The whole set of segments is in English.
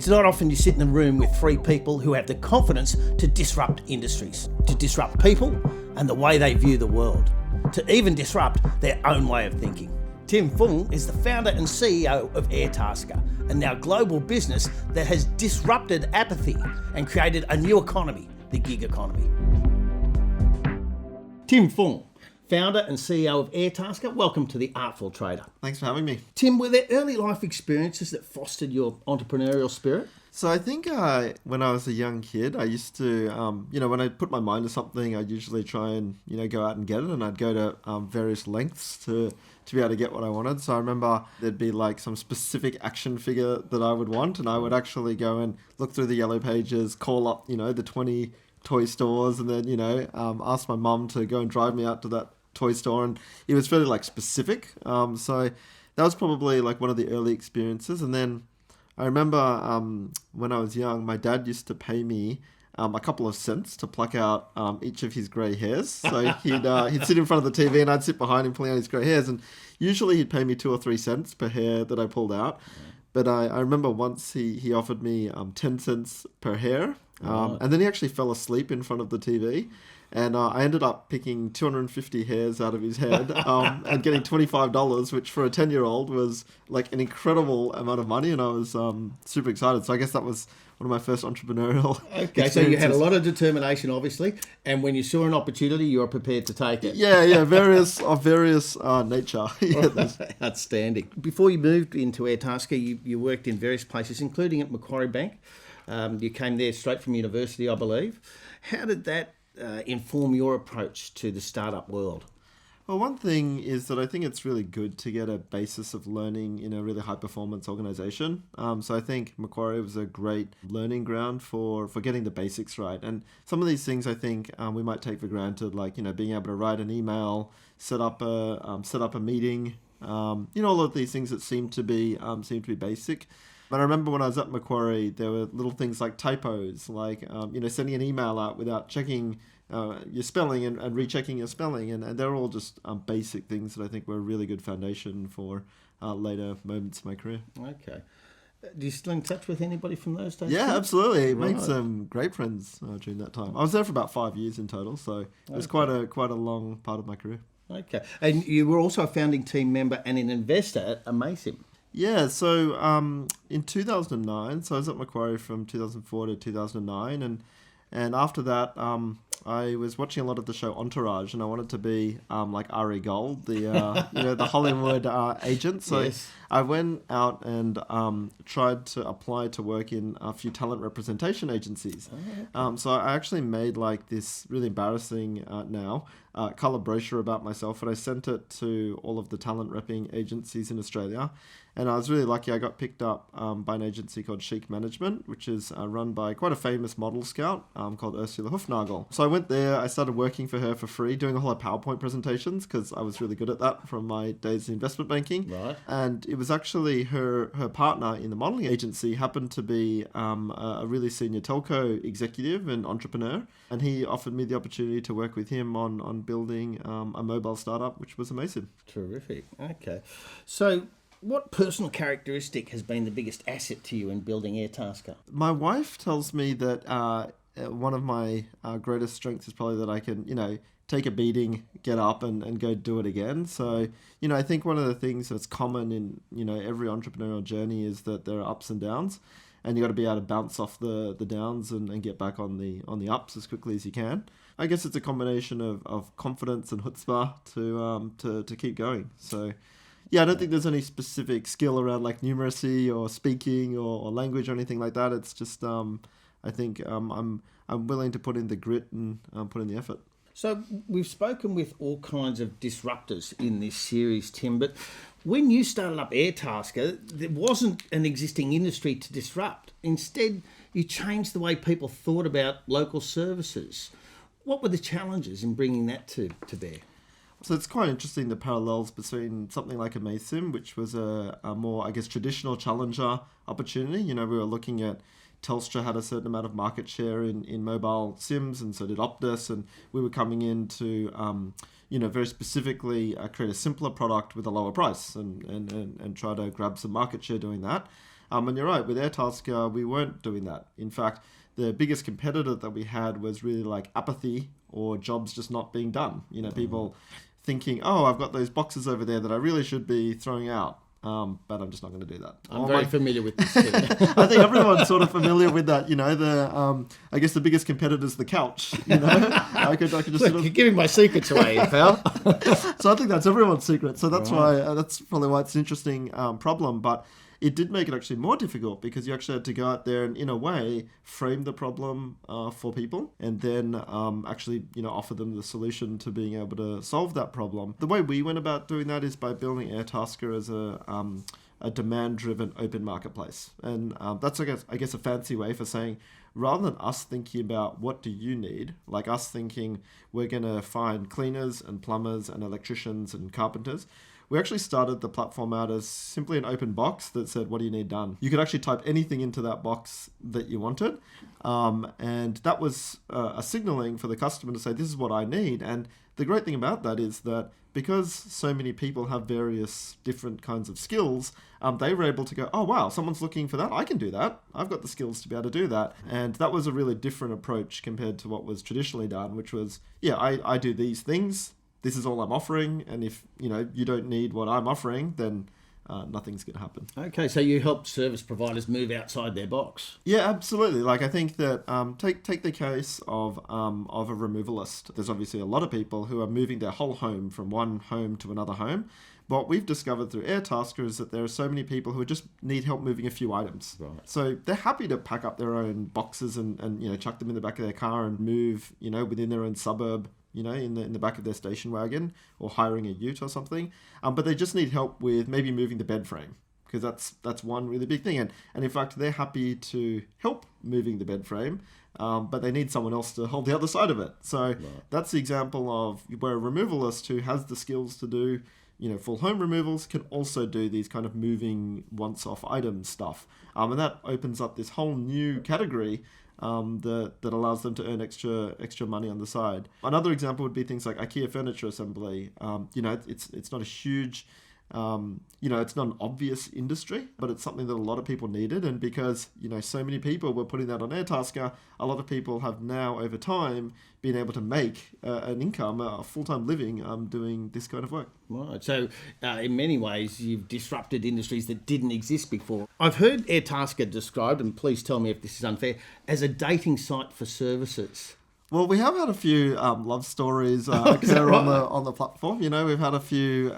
It's not often you sit in a room with three people who have the confidence to disrupt industries, to disrupt people and the way they view the world, to even disrupt their own way of thinking. Tim Fung is the founder and CEO of Airtasker, a now global business that has disrupted apathy and created a new economy, the gig economy. Tim Fung, founder and CEO of Airtasker, welcome to the Artful Trader. Thanks for having me. Tim, were there early life experiences that fostered your entrepreneurial spirit? So I think when I was a young kid, I used to, when I put my mind to something, I'd usually try and, go out and get it, and I'd go to various lengths to be able to get what I wanted. So I remember there'd be like some specific action figure that I would want, and I would actually go and look through the yellow pages, call up, the 20 toy stores, and then, ask my mum to go and drive me out to that toy store, and it was fairly like specific. So that was probably like one of the early experiences. And then I remember when I was young, my dad used to pay me a couple of cents to pluck out each of his grey hairs. So he'd sit in front of the TV and I'd sit behind him pulling out his grey hairs. And usually he'd pay me 2 or 3 cents per hair that I pulled out. But I remember once he offered me 10 cents per hair. And then he actually fell asleep in front of the TV. And I ended up picking 250 hairs out of his head and getting $25, which for a 10-year-old was like an incredible amount of money. And I was super excited. So I guess that was one of my first entrepreneral experiences. So you had a lot of determination, obviously. And when you saw an opportunity, you were prepared to take it. Yeah, various nature. Outstanding. Before you moved into Airtasker, you worked in various places, including at Macquarie Bank. You came there straight from university, I believe. How did that inform your approach to the startup world? Well, one thing is that I think it's really good to get a basis of learning in a really high-performance organization. So I think Macquarie was a great learning ground for getting the basics right. And some of these things I think we might take for granted, like being able to write an email, set up a meeting. All of these things that seem to be basic. But I remember when I was at Macquarie, there were little things like typos, like sending an email out without checking your spelling and rechecking your spelling, and they're all just basic things that I think were a really good foundation for later moments in my career. Okay. Do you still in touch with anybody from those days? Yeah, absolutely. Made some great friends during that time. I was there for about 5 years in total, so it was quite a long part of my career. Okay. And you were also a founding team member and an investor at Amasim. Yeah, so in 2009, so I was at Macquarie from 2004 to 2009, and after that, I was watching a lot of the show Entourage, and I wanted to be like Ari Gold, the the Hollywood agent. So yes. I went out and tried to apply to work in a few talent representation agencies. Oh, okay. So I actually made like this really embarrassing colour brochure about myself, and I sent it to all of the talent repping agencies in Australia. And I was really lucky. I got picked up by an agency called Chic Management, which is run by quite a famous model scout called Ursula Hufnagel. So I went there. I started working for her for free, doing a whole lot of PowerPoint presentations because I was really good at that from my days in investment banking. Right. And it was actually her partner in the modeling agency happened to be a really senior telco executive and entrepreneur. And he offered me the opportunity to work with him on building a mobile startup, which was amazing. Terrific. Okay. So what personal characteristic has been the biggest asset to you in building Airtasker? I wife tells me that one of my greatest strengths is probably that I can, take a beating, get up and go do it again. So, I think one of the things that's common in, every entrepreneurial journey is that there are ups and downs, and you got to be able to bounce off the downs and get back on the ups as quickly as you can. I guess it's a combination of confidence and chutzpah to keep going. So, yeah, I don't think there's any specific skill around like numeracy or speaking or language or anything like that. It's just I think I'm willing to put in the grit and put in the effort. So we've spoken with all kinds of disruptors in this series, Tim, but when you started up Airtasker, there wasn't an existing industry to disrupt. Instead, you changed the way people thought about local services. What were the challenges in bringing that to bear? So it's quite interesting, the parallels between something like Amasim, which was a more, I guess, traditional challenger opportunity. We were looking at Telstra had a certain amount of market share in mobile SIMs, and so did Optus, and we were coming in to, very specifically create a simpler product with a lower price and try to grab some market share doing that. And you're right, with Airtasker, we weren't doing that. In fact, the biggest competitor that we had was really like apathy or jobs just not being done. People thinking, oh, I've got those boxes over there that I really should be throwing out. But I'm just not going to do that. I'm very familiar with this too. I think everyone's sort of familiar with that. I guess the biggest competitor is the couch. I could just Look, you're giving my secrets away, pal. So I think that's everyone's secret. So that's that's probably why it's an interesting problem. But it did make it actually more difficult because you actually had to go out there and, in a way, frame the problem for people and then actually, offer them the solution to being able to solve that problem. The way we went about doing that is by building Airtasker as a demand-driven open marketplace. And that's, I guess, a fancy way for saying, rather than us thinking about what do you need, like us thinking we're going to find cleaners and plumbers and electricians and carpenters, we actually started the platform out as simply an open box that said, what do you need done? You could actually type anything into that box that you wanted. And that was a signaling for the customer to say, this is what I need. And the great thing about that is that because so many people have various different kinds of skills, they were able to go, oh, wow, someone's looking for that. I can do that. I've got the skills to be able to do that. And that was a really different approach compared to what was traditionally done, which was, I do these things. This is all I'm offering, and if you don't need what I'm offering, then nothing's going to happen. Okay, so you help service providers move outside their box. Yeah, absolutely. Like I think that take the case of a removalist. There's obviously a lot of people who are moving their whole home from one home to another home. What we've discovered through Airtasker is that there are so many people who just need help moving a few items. Right. So they're happy to pack up their own boxes and chuck them in the back of their car and move within their own suburb. In the back of their station wagon or hiring a ute or something. But they just need help with maybe moving the bed frame because that's one really big thing. And in fact, they're happy to help moving the bed frame, but they need someone else to hold the other side of it. So That's the example of where a removalist who has the skills to do full home removals can also do these kind of moving once-off item stuff. And that opens up this whole new category that allows them to earn extra money on the side. Another example would be things like IKEA furniture assembly. It's not a huge, it's not an obvious industry, but it's something that a lot of people needed. And because so many people were putting that on Airtasker, a lot of people have now over time been able to make an income, a full-time living doing this kind of work. Right. So in many ways, you've disrupted industries that didn't exist before. I've heard Airtasker described, and please tell me if this is unfair, as a dating site for services. Well, we have had a few love stories occur on the platform. We've had a few.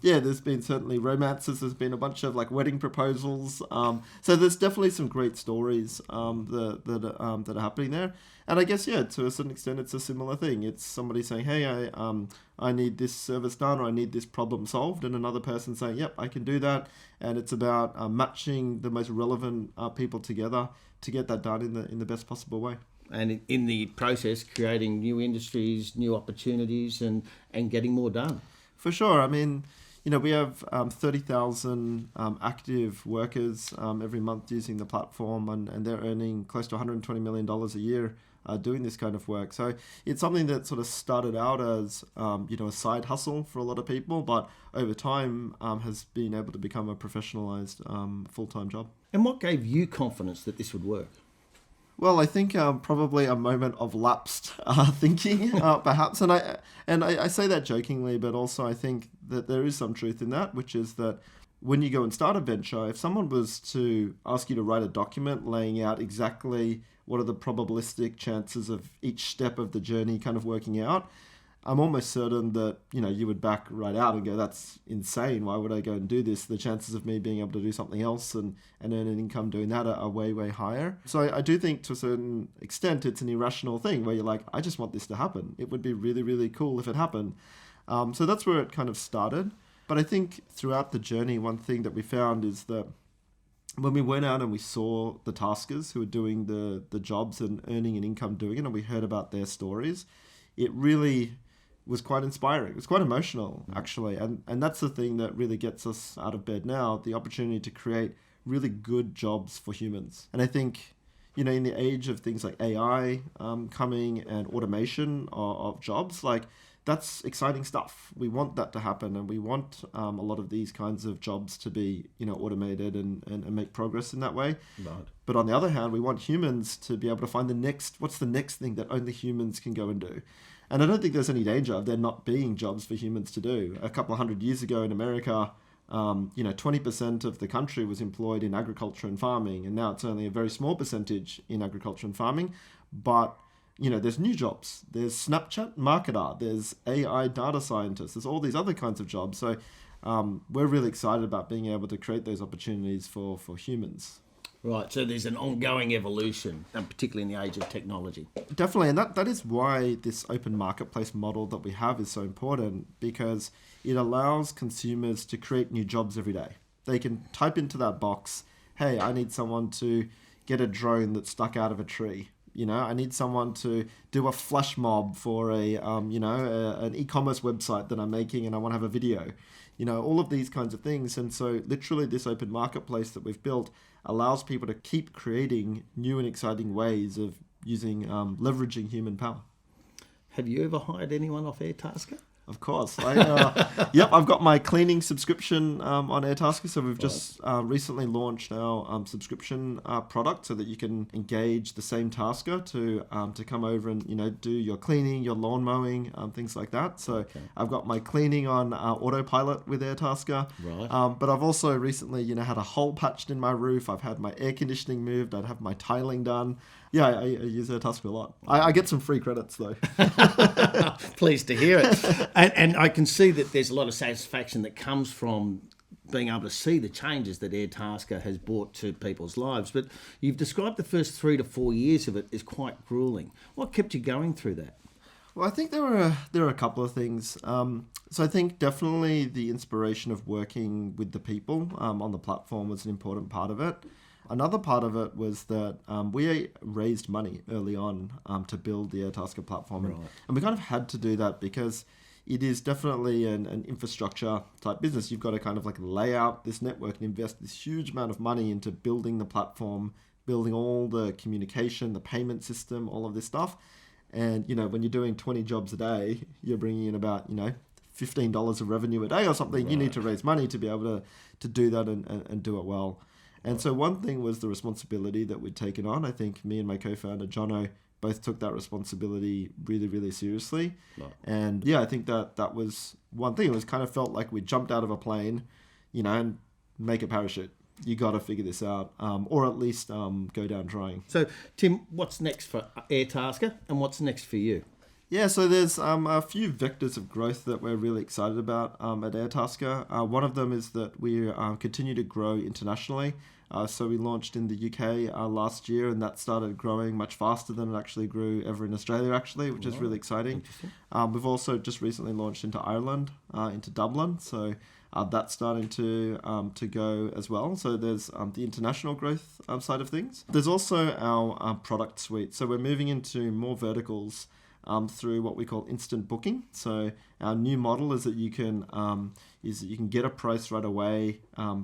There's been certainly romances. There's been a bunch of like wedding proposals. So there's definitely some great stories that are happening there. And I guess to a certain extent, it's a similar thing. It's somebody saying, "Hey, I need this service done, or I need this problem solved," and another person saying, "Yep, I can do that." And it's about matching the most relevant people together to get that done in the best possible way. And in the process, creating new industries, new opportunities, and getting more done. For sure. I mean, we have 30,000 active workers every month using the platform, and they're earning close to $120 million a year doing this kind of work. So it's something that sort of started out as, a side hustle for a lot of people, but over time has been able to become a professionalized full-time job. And what gave you confidence that this would work? Well, I think probably a moment of lapsed thinking, perhaps, and I say that jokingly, but also I think that there is some truth in that, which is that when you go and start a venture, if someone was to ask you to write a document laying out exactly what are the probabilistic chances of each step of the journey kind of working out, I'm almost certain that, you would back right out and go, that's insane. Why would I go and do this? The chances of me being able to do something else and earn an income doing that are way, way higher. So I do think to a certain extent, it's an irrational thing where you're like, I just want this to happen. It would be really, really cool if it happened. So that's where it kind of started. But I think throughout the journey, one thing that we found is that when we went out and we saw the taskers who were doing the jobs and earning an income doing it, and we heard about their stories, it really was quite inspiring. It was quite emotional, actually. And that's the thing that really gets us out of bed now, the opportunity to create really good jobs for humans. And I think, in the age of things like AI coming and automation of jobs, like that's exciting stuff. We want that to happen, and we want a lot of these kinds of jobs to be, automated and make progress in that way. Right. But on the other hand, we want humans to be able to find what's the next thing that only humans can go and do. And I don't think there's any danger of there not being jobs for humans to do. A couple of 100 years ago in America, 20% of the country was employed in agriculture and farming, and now it's only a very small percentage in agriculture and farming. But there's new jobs. There's Snapchat marketer. There's AI data scientists. There's all these other kinds of jobs. So we're really excited about being able to create those opportunities for humans. Right, so there's an ongoing evolution, and particularly in the age of technology. Definitely, and that is why this open marketplace model that we have is so important, because it allows consumers to create new jobs every day. They can type into that box, hey, I need someone to get a drone that's stuck out of a tree. I need someone to do a flash mob for an e-commerce website that I'm making, and I want to have a video. All of these kinds of things. And so literally this open marketplace that we've built allows people to keep creating new and exciting ways of leveraging human power. Have you ever hired anyone off Airtasker? Of course. I've got my cleaning subscription on Airtasker. So we've just recently launched our subscription product so that you can engage the same tasker to come over and do your cleaning, your lawn mowing, things like that. So I've got my cleaning on autopilot with Airtasker. Right. But I've also recently had a hole patched in my roof. I've had my air conditioning moved. I'd have my tiling done. Yeah, I use Airtasker a lot. I get some free credits though. Pleased to hear it. And I can see that there's a lot of satisfaction that comes from being able to see the changes that Airtasker has brought to people's lives. But you've described the first 3 to 4 years of it as quite grueling. What kept you going through that? Well, I think there are a couple of things. So I think definitely the inspiration of working with the people on the platform was an important part of it. Another part of it was that we raised money early on to build the Airtasker platform. Right. And we kind of had to do that because it is definitely an infrastructure type business. You've got to kind of lay out this network and invest this huge amount of money into building the platform, building all the communication, the payment system, all of this stuff. And, when you're doing 20 jobs a day, you're bringing in about, $15 of revenue a day or something. Right. You need to raise money to be able to do that and do it well. And so one thing was the responsibility that we'd taken on. I think me and my co-founder, Jono, both took that responsibility really, really seriously. No. And I think that was one thing. It was kind of felt like we jumped out of a plane, and make a parachute. You got to figure this out, or at least go down trying. So, Tim, what's next for Airtasker and what's next for you? Yeah, so there's a few vectors of growth that we're really excited about at Airtasker. One of them is that we continue to grow internationally. So we launched in the UK last year, and that started growing much faster than it actually grew ever in Australia, which is really exciting. We've also just recently launched into Ireland, into Dublin. So that's starting to go as well. So there's the international growth side of things. There's also our product suite. So we're moving into more verticals through what we call instant booking. So our new model is that you can get a price right away,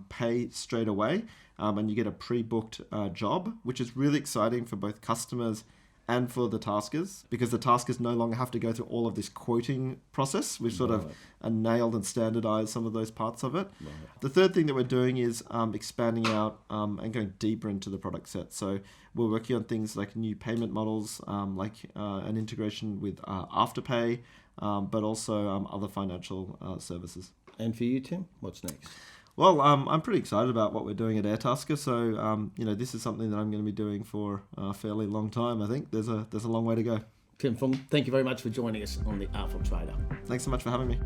pay straight away, and you get a pre-booked job, which is really exciting for both customers and for the taskers, because the taskers no longer have to go through all of this quoting process. We've sort of nailed and standardized some of those parts of it. Right. The third thing that we're doing is expanding out and going deeper into the product set. So we're working on things like new payment models, like an integration with Afterpay, but also other financial services. And for you, Tim, what's next? Well, I'm pretty excited about what we're doing at Airtasker. So, this is something that I'm going to be doing for a fairly long time. I think there's a long way to go. Tim Fung, thank you very much for joining us on the Artful Trader. Thanks so much for having me.